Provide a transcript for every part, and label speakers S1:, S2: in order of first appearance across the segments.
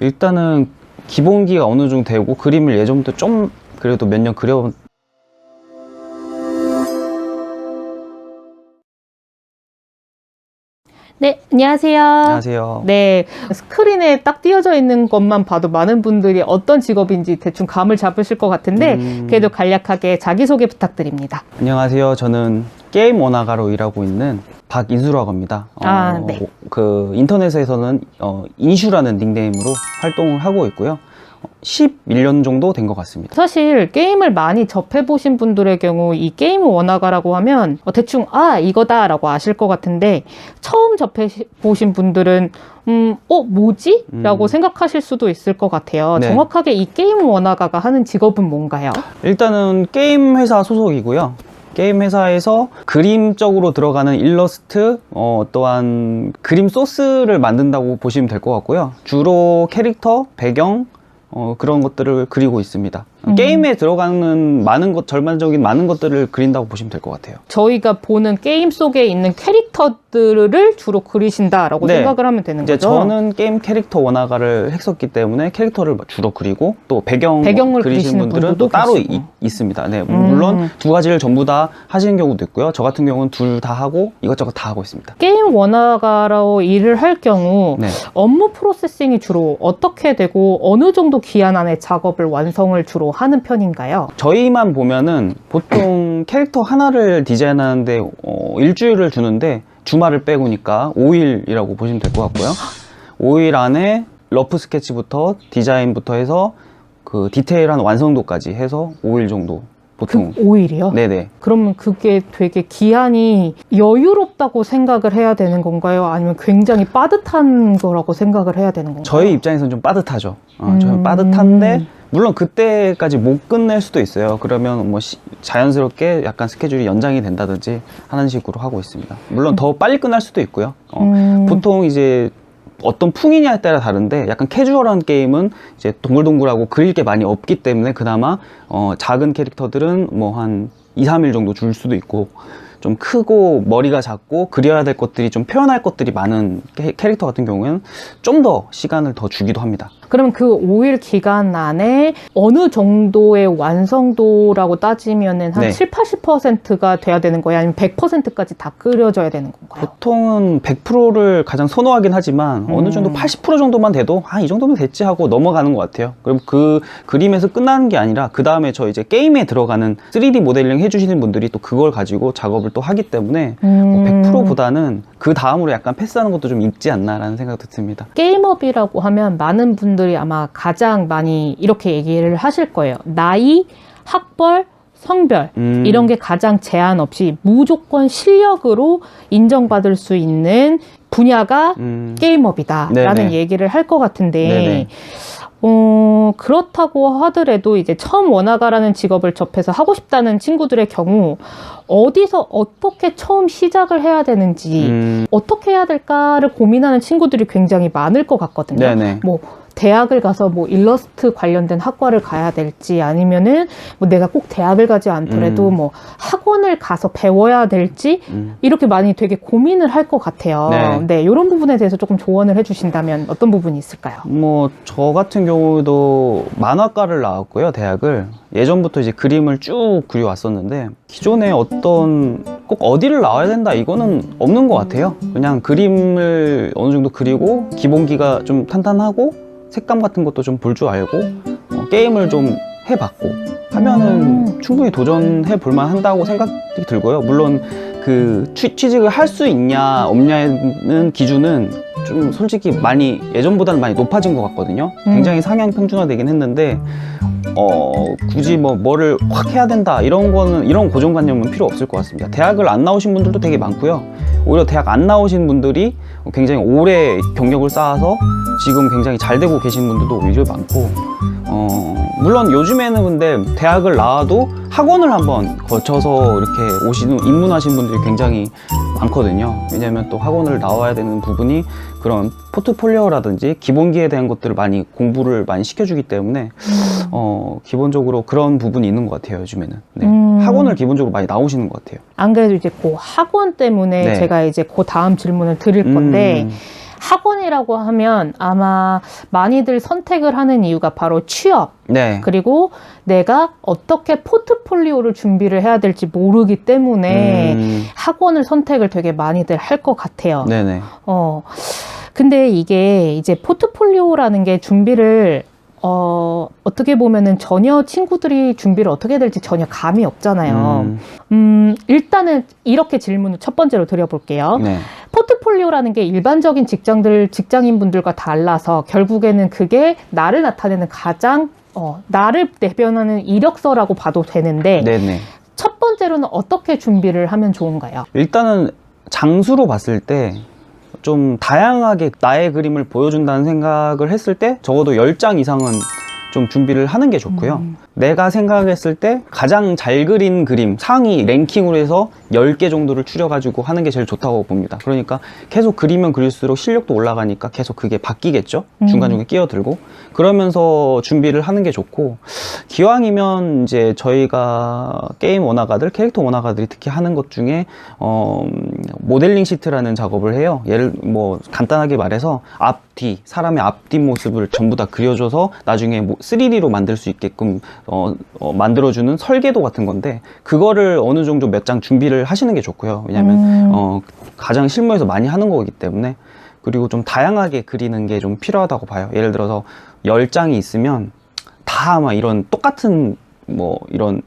S1: 일단은 기본기가 어느 정도 되고 그림을 예전부터 좀 그래도 몇 년 그려.
S2: 네, 안녕하세요.
S1: 안녕하세요.
S2: 네, 스크린에 딱 띄어져 있는 것만 봐도 많은 분들이 어떤 직업인지 대충 감을 잡으실 것 같은데 그래도 간략하게 자기소개 부탁드립니다.
S1: 안녕하세요. 저는 게임 원화가로 일하고 있는 박인수라고 합니다.
S2: 네.
S1: 그 인터넷에서는 인슈라는 닉네임으로 활동을 하고 있고요. 11년 정도 된 것 같습니다.
S2: 사실 게임을 많이 접해보신 분들의 경우 이 게임 원화가라고 하면 대충 이거다 라고 아실 것 같은데 처음 접해보신 분들은 뭐지? 라고 생각하실 수도 있을 것 같아요.
S1: 네.
S2: 정확하게 이 게임 원화가가 하는 직업은 뭔가요?
S1: 일단은 게임 회사 소속이고요. 게임 회사에서 그림 쪽으로 들어가는 일러스트, 또한 그림 소스를 만든다고 보시면 될 것 같고요. 주로 캐릭터, 배경, 그런 것들을 그리고 있습니다. 게임에 들어가는 절반적인 많은 것들을 그린다고 보시면 될 것 같아요.
S2: 저희가 보는 게임 속에 있는 캐릭터들을 주로 그리신다라고
S1: 네.
S2: 생각을 하면 되는
S1: 이제
S2: 거죠?
S1: 저는 게임 캐릭터 원화가를 했었기 때문에 캐릭터를 주로 그리고 또 배경을
S2: 그리시는
S1: 그리시는 분들은 또
S2: 분들도
S1: 따로
S2: 계시고.
S1: 있습니다. 네, 물론 두 가지를 전부 다 하시는 경우도 있고요. 저 같은 경우는 둘 다 하고 이것저것 다 하고 있습니다.
S2: 게임 원화가로 일을 할 경우
S1: 네.
S2: 업무 프로세싱이 주로 어떻게 되고 어느 정도 기한 안에 작업을 완성을 주로 하는 편인가요?
S1: 저희만 보면은 보통 캐릭터 하나를 디자인하는데 일주일을 주는데 주말을 빼고니까 5일이라고 보시면 될 것 같고요. 5일 안에 러프 스케치부터 디자인부터 해서 그 디테일한 완성도까지 해서 5일 정도 보통.
S2: 5일이요?
S1: 네네.
S2: 그러면 그게 되게 기한이 여유롭다고 생각을 해야 되는 건가요? 아니면 굉장히 빠듯한 거라고 생각을 해야 되는 건가요?
S1: 저희 입장에서는 좀 빠듯하죠. 저는 빠듯한데 물론 그때까지 못 끝낼 수도 있어요. 그러면 뭐 자연스럽게 약간 스케줄이 연장이 된다든지 하는 식으로 하고 있습니다. 물론 더 빨리 끝날 수도 있고요. 보통 이제 어떤 풍이냐에 따라 다른데 약간 캐주얼한 게임은 이제 동글동글하고 그릴 게 많이 없기 때문에 그나마 작은 캐릭터들은 뭐 한 2, 3일 정도 줄 수도 있고 좀 크고 머리가 작고 그려야 될 것들이 좀 표현할 것들이 많은 캐릭터 같은 경우에는 좀 더 시간을 더 주기도 합니다.
S2: 그러면 그 5일 기간 안에 어느 정도의 완성도라고 따지면은 한
S1: 네.
S2: 7, 80%가 돼야 되는 거예요? 아니면 100%까지 다 그려져야 되는 건가요?
S1: 보통은 100%를 가장 선호하긴 하지만 어느 정도 80% 정도만 돼도 이 정도면 됐지 하고 넘어가는 것 같아요. 그럼 그 그림에서 끝나는 게 아니라 그 다음에 저 이제 게임에 들어가는 3D 모델링 해주시는 분들이 또 그걸 가지고 작업을 또 하기 때문에 100%보다는 그 다음으로 약간 패스하는 것도 좀 있지 않나라는 생각도 듭니다.
S2: 게임업이라고 하면 많은 분들이 아마 가장 많이 이렇게 얘기를 하실 거예요. 나이, 학벌, 성별 이런 게 가장 제한 없이 무조건 실력으로 인정받을 수 있는 분야가 게임업이다 라는
S1: 네네.
S2: 얘기를 할 것 같은데
S1: 네네.
S2: 그렇다고 하더라도 이제 처음 원화가라는 직업을 접해서 하고 싶다는 친구들의 경우 어디서 어떻게 처음 시작을 해야 되는지 어떻게 해야 될까를 고민하는 친구들이 굉장히 많을 것 같거든요.
S1: 네네.
S2: 뭐 대학을 가서 뭐 일러스트 관련된 학과를 가야 될지 아니면은 뭐 내가 꼭 대학을 가지 않더라도 뭐 학원을 가서 배워야 될지 이렇게 많이 되게 고민을 할 것 같아요.
S1: 네.
S2: 이런 부분에 대해서 조금 조언을 해주신다면 어떤 부분이 있을까요?
S1: 뭐 저 같은 경우도 만화과를 나왔고요. 대학을 예전부터 이제 그림을 쭉 그려왔었는데 기존에 어떤 꼭 어디를 나와야 된다 이거는 없는 것 같아요. 그냥 그림을 어느 정도 그리고 기본기가 좀 탄탄하고 색감 같은 것도 좀 볼 줄 알고 게임을 좀 해봤고 하면은 충분히 도전해 볼만 한다고 생각이 들고요. 물론 그 취직을 할 수 있냐 없냐는 기준은 좀 솔직히 많이 예전보다는 많이 높아진 것 같거든요. 굉장히 상향 평준화되긴 했는데 굳이 뭐를 확 해야 된다 이런 고정관념은 필요 없을 것 같습니다. 대학을 안 나오신 분들도 되게 많고요. 오히려 대학 안 나오신 분들이 굉장히 오래 경력을 쌓아서 지금 굉장히 잘 되고 계신 분들도 오히려 많고 물론 요즘에는 근데 대학을 나와도 학원을 한번 거쳐서 이렇게 입문하신 분들이 굉장히 많거든요. 왜냐면 또 학원을 나와야 되는 부분이 그런 포트폴리오라든지 기본기에 대한 것들을 공부를 많이 시켜주기 때문에 기본적으로 그런 부분이 있는 것 같아요. 요즘에는. 네. 학원을 기본적으로 많이 나오시는 것 같아요.
S2: 안 그래도 이제 그 학원 때문에
S1: 네.
S2: 제가 이제 그 다음 질문을 드릴 건데 학원이라고 하면 아마 많이들 선택을 하는 이유가 바로 취업,
S1: 네.
S2: 그리고 내가 어떻게 포트폴리오를 준비를 해야 될지 모르기 때문에 학원을 선택을 되게 많이들 할 것 같아요.
S1: 네네.
S2: 근데 이게 이제 포트폴리오라는 게 준비를 어떻게 보면은 전혀 친구들이 준비를 어떻게 해야 될지 전혀 감이 없잖아요. 일단은 이렇게 질문을 첫 번째로 드려볼게요.
S1: 네.
S2: 포트폴리오라는 게 일반적인 직장인분들과 달라서 결국에는 그게 나를 나타내는 가장 나를 대변하는 이력서라고 봐도 되는데
S1: 네네.
S2: 첫 번째로는 어떻게 준비를 하면 좋은가요?
S1: 일단은 장수로 봤을 때 좀 다양하게 나의 그림을 보여준다는 생각을 했을 때 적어도 10장 이상은 좀 준비를 하는 게 좋고요. 내가 생각했을 때 가장 잘 그린 그림 상위 랭킹으로 해서 10개 정도를 추려가지고 하는 게 제일 좋다고 봅니다. 그러니까 계속 그리면 그릴수록 실력도 올라가니까 계속 그게 바뀌겠죠. 중간중간 끼어들고 그러면서 준비를 하는 게 좋고, 기왕이면 이제 저희가 게임 원화가들, 캐릭터 원화가들이 특히 하는 것 중에 모델링 시트라는 작업을 해요. 예를 뭐 간단하게 말해서 앞뒤, 사람의 앞뒤 모습을 전부 다 그려줘서 나중에 3D로 만들 수 있게끔 만들어주는 설계도 같은 건데, 그거를 어느 정도 몇 장 준비를 하시는 게 좋고요. 왜냐면 가장 실무에서 많이 하는 거기 때문에. 그리고 좀 다양하게 그리는 게 좀 필요하다고 봐요. 예를 들어서 10장이 있으면 다 아마 이런 똑같은 뭐 이런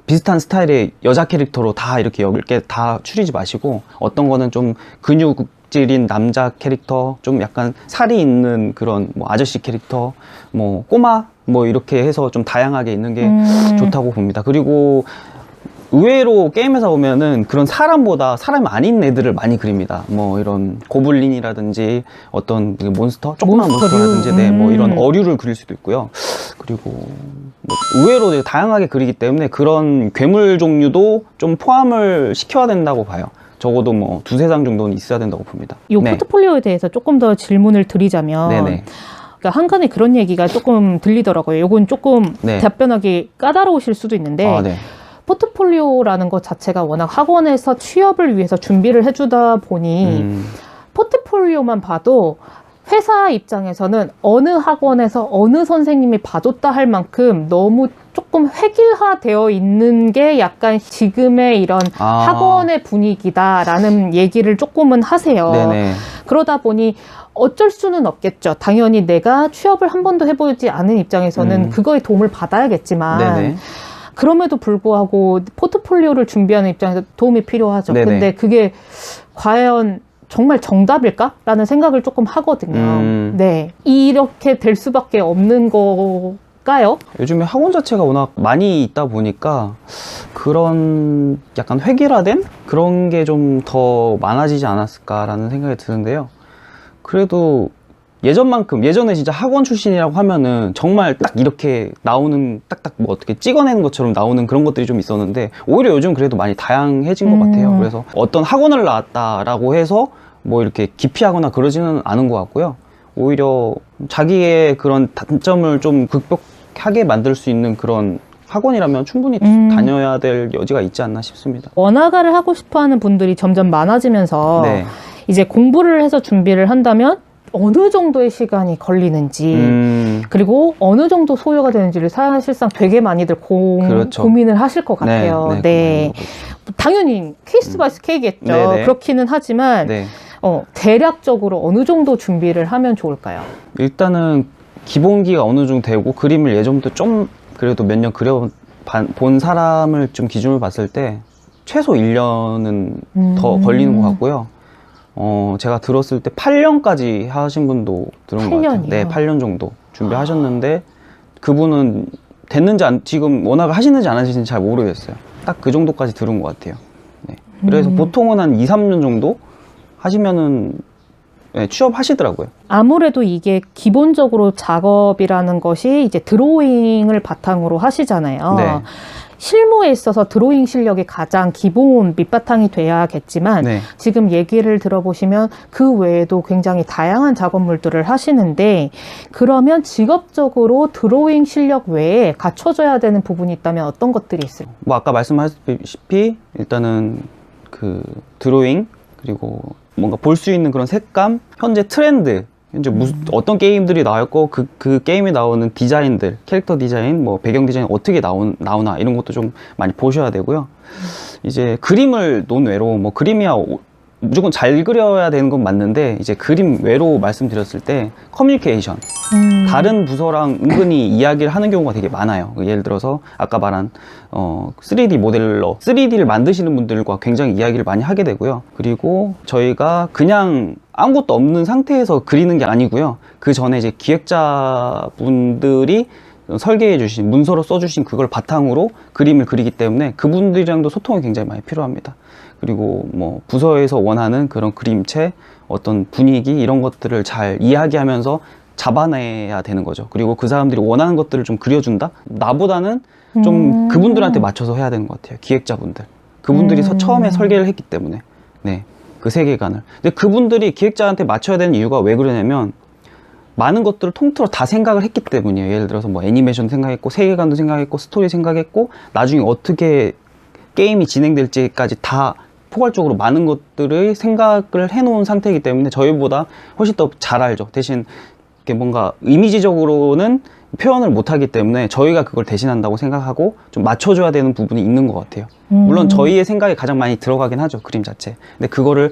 S1: 비슷한 스타일의 여자 캐릭터로 다 이렇게 10개 다 추리지 마시고, 어떤 거는 좀 근육질인 남자 캐릭터, 좀 약간 살이 있는 그런 뭐 아저씨 캐릭터, 뭐 꼬마 뭐 이렇게 해서 좀 다양하게 있는 게 좋다고 봅니다. 그리고 의외로 게임에서 보면은 그런 사람보다 사람이 아닌 애들을 많이 그립니다. 뭐 이런 고블린이라든지 어떤 몬스터, 조그만 몬스터라든지 네, 뭐 이런 어류를 그릴 수도 있고요. 그리고 뭐 의외로 되게 다양하게 그리기 때문에 그런 괴물 종류도 좀 포함을 시켜야 된다고 봐요. 적어도 뭐 2-3장 정도는 있어야 된다고 봅니다.
S2: 이 포트폴리오에 대해서 조금 더 질문을 드리자면,
S1: 네네.
S2: 그러니까 한간에 그런 얘기가 조금 들리더라고요. 이건 조금
S1: 네.
S2: 답변하기 까다로우실 수도 있는데,
S1: 네.
S2: 포트폴리오라는 것 자체가 워낙 학원에서 취업을 위해서 준비를 해주다 보니 포트폴리오만 봐도 회사 입장에서는 어느 학원에서 어느 선생님이 봐줬다 할 만큼 너무 조금 획일화되어 있는 게 약간 지금의 이런 학원의 분위기다라는 얘기를 조금은 하세요.
S1: 네네.
S2: 그러다 보니 어쩔 수는 없겠죠. 당연히 내가 취업을 한 번도 해보지 않은 입장에서는 그거에 도움을 받아야겠지만,
S1: 네네.
S2: 그럼에도 불구하고 포트폴리오를 준비하는 입장에서 도움이 필요하죠.
S1: 네네.
S2: 근데 그게 과연 정말 정답일까? 라는 생각을 조금 하거든요. 네. 이렇게 될 수밖에 없는 걸까요?
S1: 요즘에 학원 자체가 워낙 많이 있다 보니까 그런 약간 획일화된 그런 게 좀 더 많아지지 않았을까라는 생각이 드는데요. 그래도 예전에 진짜 학원 출신이라고 하면은 정말 딱 이렇게 나오는 딱딱 뭐 어떻게 찍어내는 것처럼 나오는 그런 것들이 좀 있었는데, 오히려 요즘 그래도 많이 다양해진 것 같아요. 그래서 어떤 학원을 나왔다라고 해서 뭐 이렇게 기피하거나 그러지는 않은 것 같고요. 오히려 자기의 그런 단점을 좀 극복하게 만들 수 있는 그런 학원이라면 충분히 다녀야 될 여지가 있지 않나 싶습니다.
S2: 원화가를 하고 싶어 하는 분들이 점점 많아지면서
S1: 네.
S2: 이제 공부를 해서 준비를 한다면 어느 정도의 시간이 걸리는지, 그리고 어느 정도 소요가 되는지를 사실상 되게 많이들
S1: 그렇죠.
S2: 고민을 하실 것 같아요. 네. 당연히 케이스 바이 케이스겠죠.
S1: 네네.
S2: 그렇기는 하지만
S1: 네.
S2: 대략적으로 어느 정도 준비를 하면 좋을까요?
S1: 일단은 기본기가 어느 정도 되고, 그림을 예전부터 좀 그래도 몇 년 그려본 사람을 좀 기준으로 봤을 때 최소 1년은 더 걸리는 것 같고요. 제가 들었을 때 8년까지 하신 분도 들은 것 같아요.
S2: 8년이요?
S1: 네, 8년 정도 준비하셨는데 그분은 됐는지 지금 원화가 하시는지 안 하시는지 잘 모르겠어요. 딱 그 정도까지 들은 것 같아요. 네. 그래서 보통은 한 2-3년 정도 하시면은 네, 취업하시더라고요.
S2: 아무래도 이게 기본적으로 작업이라는 것이 이제 드로잉을 바탕으로 하시잖아요.
S1: 네.
S2: 실무에 있어서 드로잉 실력이 가장 기본 밑바탕이 돼야겠지만,
S1: 네.
S2: 지금 얘기를 들어보시면 그 외에도 굉장히 다양한 작업물들을 하시는데, 그러면 직업적으로 드로잉 실력 외에 갖춰져야 되는 부분이 있다면 어떤 것들이 있을까요?
S1: 뭐 아까 말씀하셨다시피 일단은 그 드로잉, 그리고 뭔가 볼 수 있는 그런 색감, 현재 트렌드, 현재 어떤 게임들이 나왔고 그 게임에 나오는 디자인들, 캐릭터 디자인, 뭐 배경 디자인 어떻게 나오나 이런 것도 좀 많이 보셔야 되고요. 이제 그림을 논외로 뭐 그림이야 무조건 잘 그려야 되는 건 맞는데 이제 그림 외로 말씀드렸을 때 커뮤니케이션, 다른 부서랑 은근히 이야기를 하는 경우가 되게 많아요. 예를 들어서 아까 말한 3D 모델러, 3D를 만드시는 분들과 굉장히 이야기를 많이 하게 되고요. 그리고 저희가 그냥 아무것도 없는 상태에서 그리는 게 아니고요. 그 전에 이제 기획자분들이 설계해 주신, 문서로 써주신 그걸 바탕으로 그림을 그리기 때문에 그분들이랑도 소통이 굉장히 많이 필요합니다. 그리고 뭐 부서에서 원하는 그런 그림체, 어떤 분위기 이런 것들을 잘 이야기하면서 잡아내야 되는 거죠. 그리고 그 사람들이 원하는 것들을 좀 그려준다? 나보다는 좀 그분들한테 맞춰서 해야 되는 것 같아요. 기획자분들. 그분들이 처음에 설계를 했기 때문에. 네. 그 세계관을. 근데 그분들이 기획자한테 맞춰야 되는 이유가 왜 그러냐면 많은 것들을 통틀어 다 생각을 했기 때문이에요. 예를 들어서 뭐 애니메이션 생각했고, 세계관도 생각했고, 스토리 생각했고, 나중에 어떻게 게임이 진행될지까지 다 포괄적으로 많은 것들을 생각을 해놓은 상태이기 때문에 저희보다 훨씬 더 잘 알죠. 대신 이렇게 뭔가 이미지적으로는 표현을 못하기 때문에 저희가 그걸 대신한다고 생각하고 좀 맞춰줘야 되는 부분이 있는 것 같아요. 물론 저희의 생각이 가장 많이 들어가긴 하죠. 그림 자체. 근데 그거를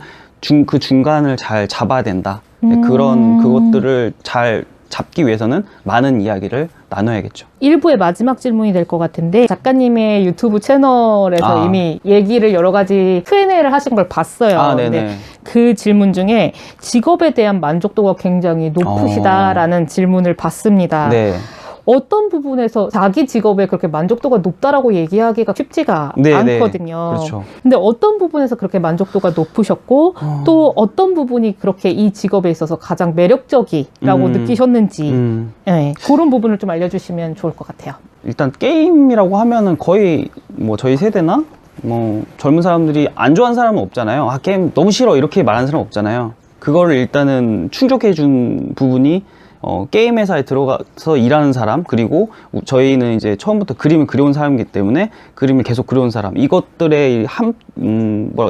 S1: 그 중간을 잘 잡아야 된다. 그것들을 잘 잡기 위해서는 많은 이야기를 나눠야겠죠.
S2: 1부의 마지막 질문이 될 것 같은데 작가님의 유튜브 채널에서 이미 얘기를 여러 가지 Q&A를 하신 걸 봤어요. 근데 그 질문 중에 직업에 대한 만족도가 굉장히 높으시다라는 질문을 받습니다.
S1: 네.
S2: 어떤 부분에서 자기 직업에 그렇게 만족도가 높다라고 얘기하기가 쉽지가 않거든요.
S1: 그렇죠.
S2: 근데 어떤 부분에서 그렇게 만족도가 높으셨고 또 어떤 부분이 그렇게 이 직업에 있어서 가장 매력적이라고 느끼셨는지 네, 그런 부분을 좀 알려주시면 좋을 것 같아요.
S1: 일단 게임이라고 하면은 거의 뭐 저희 세대나 뭐 젊은 사람들이 안 좋아하는 사람은 없잖아요. 아, 게임 너무 싫어 이렇게 말하는 사람 없잖아요. 그거를 일단은 충족해 준 부분이 게임 회사에 들어가서 일하는 사람, 그리고 저희는 이제 처음부터 그림을 그려온 사람이기 때문에 그림을 계속 그려온 사람, 이것들의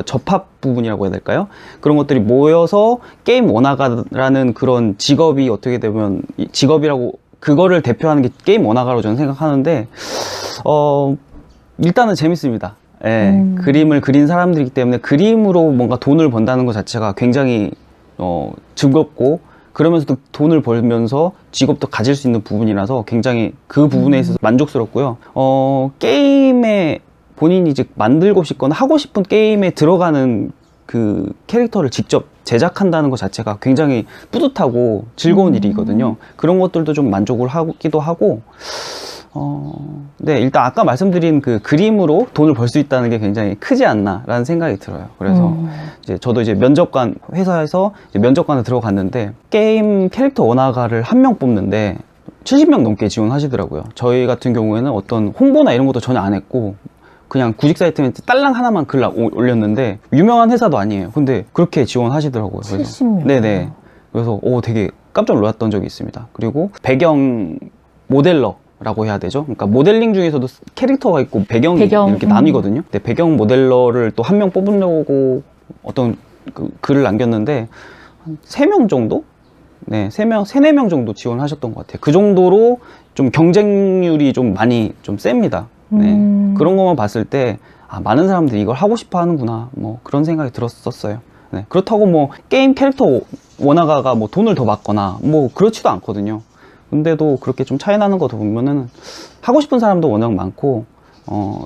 S1: 접합 부분이라고 해야 될까요? 그런 것들이 모여서 게임 원화가라는 그런 직업이 어떻게 되면 직업이라고, 그거를 대표하는 게 게임 원화가로 저는 생각하는데 일단은 재밌습니다. 예, 그림을 그린 사람들이기 때문에 그림으로 뭔가 돈을 번다는 것 자체가 굉장히 즐겁고, 그러면서도 돈을 벌면서 직업도 가질 수 있는 부분이라서 굉장히 그 부분에 있어서 만족스럽고요. 게임에 본인이 이제 만들고 싶거나 하고 싶은 게임에 들어가는 그 캐릭터를 직접 제작한다는 것 자체가 굉장히 뿌듯하고 즐거운 일이거든요. 그런 것들도 좀 만족을 하기도 하고, 네, 일단 아까 말씀드린 그 그림으로 돈을 벌 수 있다는 게 굉장히 크지 않나라는 생각이 들어요. 그래서 이제 저도 이제 면접관, 회사에서 이제 면접관을 들어갔는데 게임 캐릭터 원화가를 한 명 뽑는데 70명 넘게 지원하시더라고요. 저희 같은 경우에는 어떤 홍보나 이런 것도 전혀 안 했고 그냥 구직 사이트에 딸랑 하나만 글 올렸는데 유명한 회사도 아니에요. 근데 그렇게 지원하시더라고요.
S2: 70명.
S1: 네네. 그래서 되게 깜짝 놀랐던 적이 있습니다. 그리고 배경 모델러 라고 해야 되죠. 그러니까 모델링 중에서도 캐릭터가 있고 배경이 이렇게 나뉘거든요. 근데 배경 모델러를 또 한 명 뽑으려고 어떤 글을 남겼는데 한 3명 정도? 네, 3-4명 정도 지원하셨던 것 같아요. 그 정도로 좀 경쟁률이 좀 많이 좀 셉니다. 네. 그런 것만 봤을 때 많은 사람들이 이걸 하고 싶어 하는구나, 뭐 그런 생각이 들었었어요. 네. 그렇다고 뭐 게임 캐릭터 원화가가 뭐 돈을 더 받거나 뭐 그렇지도 않거든요. 근데도 그렇게 좀 차이 나는 거 보면은 하고 싶은 사람도 워낙 많고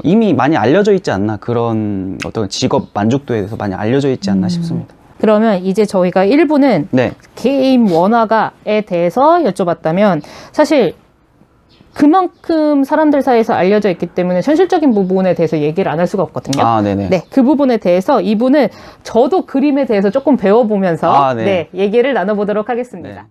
S1: 이미 많이 알려져 있지 않나, 그런 어떤 직업 만족도에 대해서 많이 알려져 있지 않나 싶습니다.
S2: 그러면 이제 저희가 1부는
S1: 네.
S2: 게임 원화가에 대해서 여쭤봤다면 사실 그만큼 사람들 사이에서 알려져 있기 때문에 현실적인 부분에 대해서 얘기를 안 할 수가 없거든요.
S1: 네네.
S2: 네, 그 부분에 대해서 2부는 저도 그림에 대해서 조금 배워보면서 네, 얘기를 나눠보도록 하겠습니다.
S1: 네.